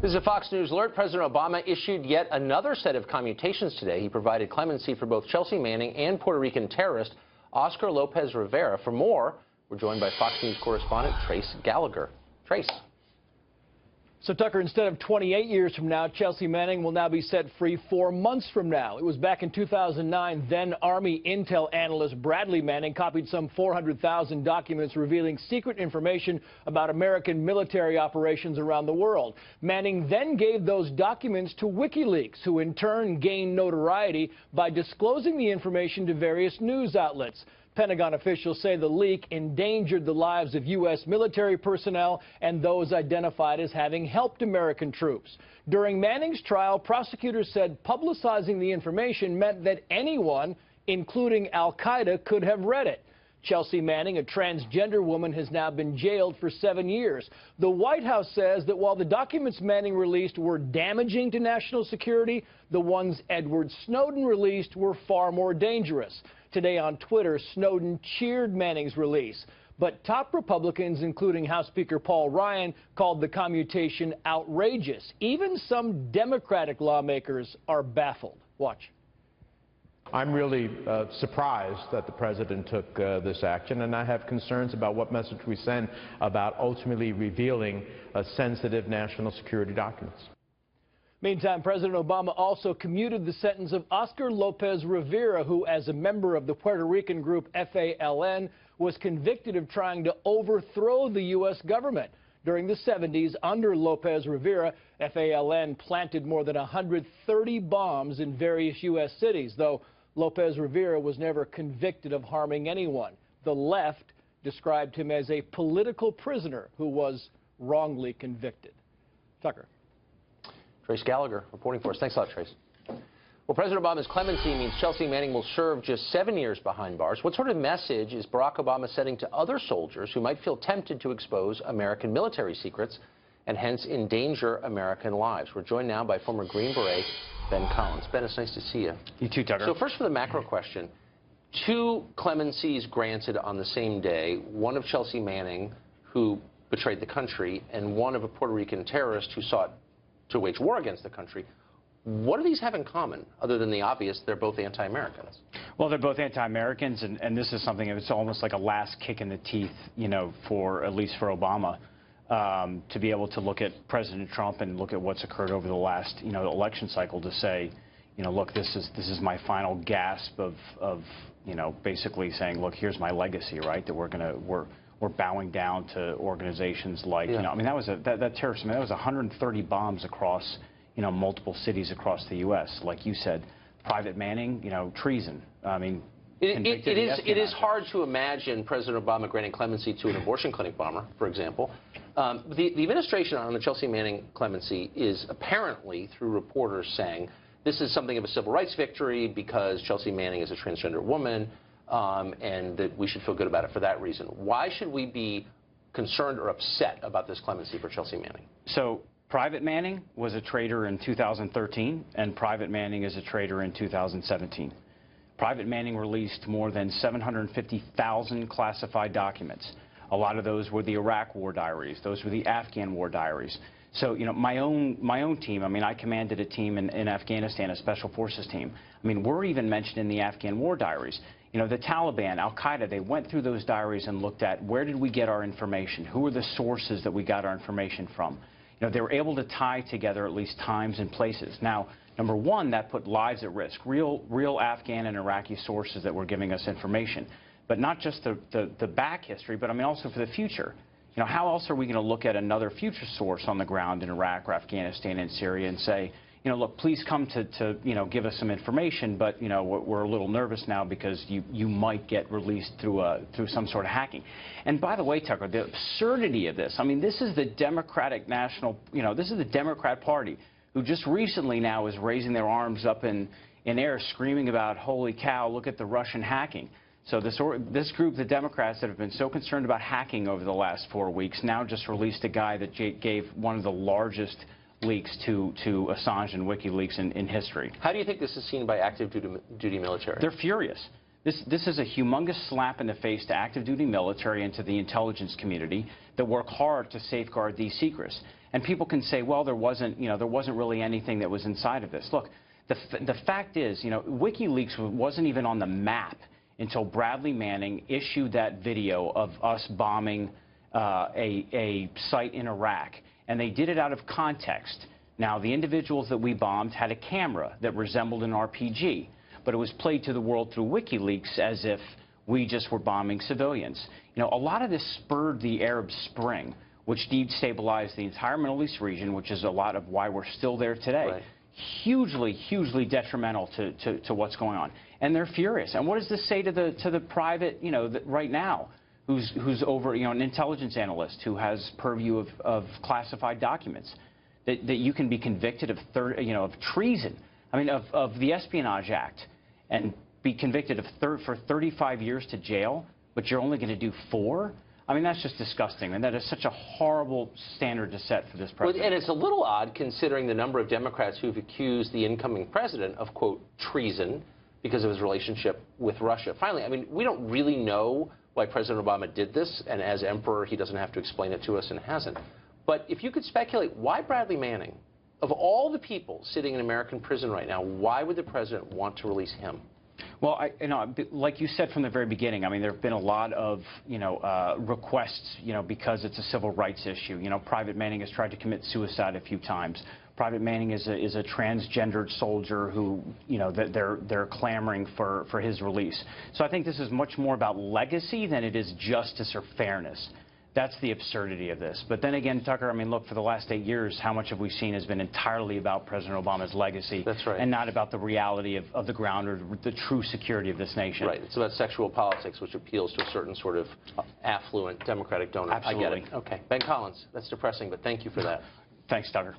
This is a Fox News alert. President Obama issued yet another set of commutations today. He provided clemency for both Chelsea Manning and Puerto Rican terrorist Oscar Lopez Rivera. For more, we're joined by Fox News correspondent Trace Gallagher. Trace. So, Tucker, instead of 28 years from now, Chelsea Manning will now be set free 4 months from now. It was back in 2009, then Army intel analyst Bradley Manning copied some 400,000 documents revealing secret information about American military operations around the world. Manning then gave those documents to WikiLeaks, who in turn gained notoriety by disclosing the information to various news outlets. Pentagon officials say the leak endangered the lives of U.S. military personnel and those identified as having helped American troops. During Manning's trial, prosecutors said publicizing the information meant that anyone, including al-Qaeda, could have read it. Chelsea Manning, a transgender woman, has now been jailed for 7 years. The White House says that while the documents Manning released were damaging to national security, the ones Edward Snowden released were far more dangerous. Today on Twitter, Snowden cheered Manning's release. But top Republicans, including House Speaker Paul Ryan, called the commutation outrageous. Even some Democratic lawmakers are baffled. Watch. I'm really surprised that the president took this action, and I have concerns about what message we send about ultimately revealing sensitive national security documents. Meantime, President Obama also commuted the sentence of Oscar Lopez Rivera, who, as a member of the Puerto Rican group FALN, was convicted of trying to overthrow the U.S. government. During the 70s, under Lopez Rivera, FALN planted more than 130 bombs in various U.S. cities, though Lopez Rivera was never convicted of harming anyone. The left described him as a political prisoner who was wrongly convicted. Tucker. Trace Gallagher reporting for us. Thanks a lot, Trace. Well, President Obama's clemency means Chelsea Manning will serve just 7 years behind bars. What sort of message is Barack Obama setting to other soldiers who might feel tempted to expose American military secrets and hence endanger American lives? We're joined now by former Green Beret Ben Collins. Ben, it's nice to see you. You too, Tucker. So first for the macro question, 2 clemencies granted on the same day, one of Chelsea Manning, who betrayed the country, and one of a Puerto Rican terrorist who sought to wage war against the country. What do these have in common, other than the obvious, they're both anti-Americans? Well, they're both anti-Americans, and this is something that's almost like a last kick in the teeth, for at least for Obama, to be able to look at President Trump and look at what's occurred over the last, election cycle to say, look, this is my final gasp of basically saying, look, here's my legacy, right? That we're bowing down to organizations like, that was that terrorist, that was 130 bombs across, multiple cities across the U.S. Like you said, Private Manning, treason. It is hard to imagine President Obama granting clemency to an abortion clinic bomber, for example. The administration on the Chelsea Manning clemency is apparently, through reporters, saying this is something of a civil rights victory because Chelsea Manning is a transgender woman, and that we should feel good about it for that reason. Why should we be concerned or upset about this clemency for Chelsea Manning? So Private Manning was a traitor in 2013, and Private Manning is a traitor in 2017. Private Manning released more than 750,000 classified documents. A lot of those were the Iraq War diaries. Those were the Afghan War diaries. So, my own team, I commanded a team in Afghanistan, a special forces team. We're even mentioned in the Afghan War diaries. The Taliban, al-Qaeda, they went through those diaries and looked at where did we get our information? Who are the sources that we got our information from? They were able to tie together at least times and places. Now, number one, that put lives at risk, real Afghan and Iraqi sources that were giving us information. But not just the back history, but also for the future. How else are we going to look at another future source on the ground in Iraq or Afghanistan and Syria and say, look, please come to give us some information, but, we're a little nervous now because you might get released through some sort of hacking. And by the way, Tucker, the absurdity of this, this is the Democratic this is the Democrat Party, who just recently now is raising their arms up in air, screaming about, holy cow, look at the Russian hacking. So this group, the Democrats that have been so concerned about hacking over the last 4 weeks, now just released a guy that gave one of the largest leaks to Assange and WikiLeaks in history. How do you think this is seen by active duty military? They're furious. This is a humongous slap in the face to active duty military and to the intelligence community. that work hard to safeguard these secrets. And people can say, well, there wasn't really anything that was inside of this. Look, the fact is, WikiLeaks wasn't even on the map until Bradley Manning issued that video of us bombing a site in Iraq. And they did it out of context. Now, the individuals that we bombed had a camera that resembled an RPG, but it was played to the world through WikiLeaks as if we just were bombing civilians. A lot of this spurred the Arab Spring, which destabilized the entire Middle East region, which is a lot of why we're still there today. Right. Hugely, hugely detrimental to what's going on. And they're furious. And what does this say to the private, right now, who's over, an intelligence analyst who has purview of classified documents, that you can be convicted of treason, of the Espionage Act, and be convicted for 35 years to jail, but you're only going to do 4? That's just disgusting, and that is such a horrible standard to set for this president. Well, and it's a little odd considering the number of Democrats who've accused the incoming president of, quote, treason because of his relationship with Russia. Finally, we don't really know why President Obama did this, and as emperor, he doesn't have to explain it to us and hasn't. But if you could speculate, why Bradley Manning? Of all the people sitting in American prison right now, why would the president want to release him? Well, like you said from the very beginning, there have been a lot of, requests, because it's a civil rights issue. Private Manning has tried to commit suicide a few times. Private Manning is a transgendered soldier who, they're clamoring for his release. So I think this is much more about legacy than it is justice or fairness. That's the absurdity of this. But then again, Tucker, look, for the last 8 years, how much have we seen has been entirely about President Obama's legacy. That's right. And not about the reality of the ground or the true security of this nation. Right. It's about sexual politics, which appeals to a certain sort of affluent Democratic donor. Absolutely. I get it. Okay. Ben Collins, that's depressing, but thank you for that. Thanks, Tucker.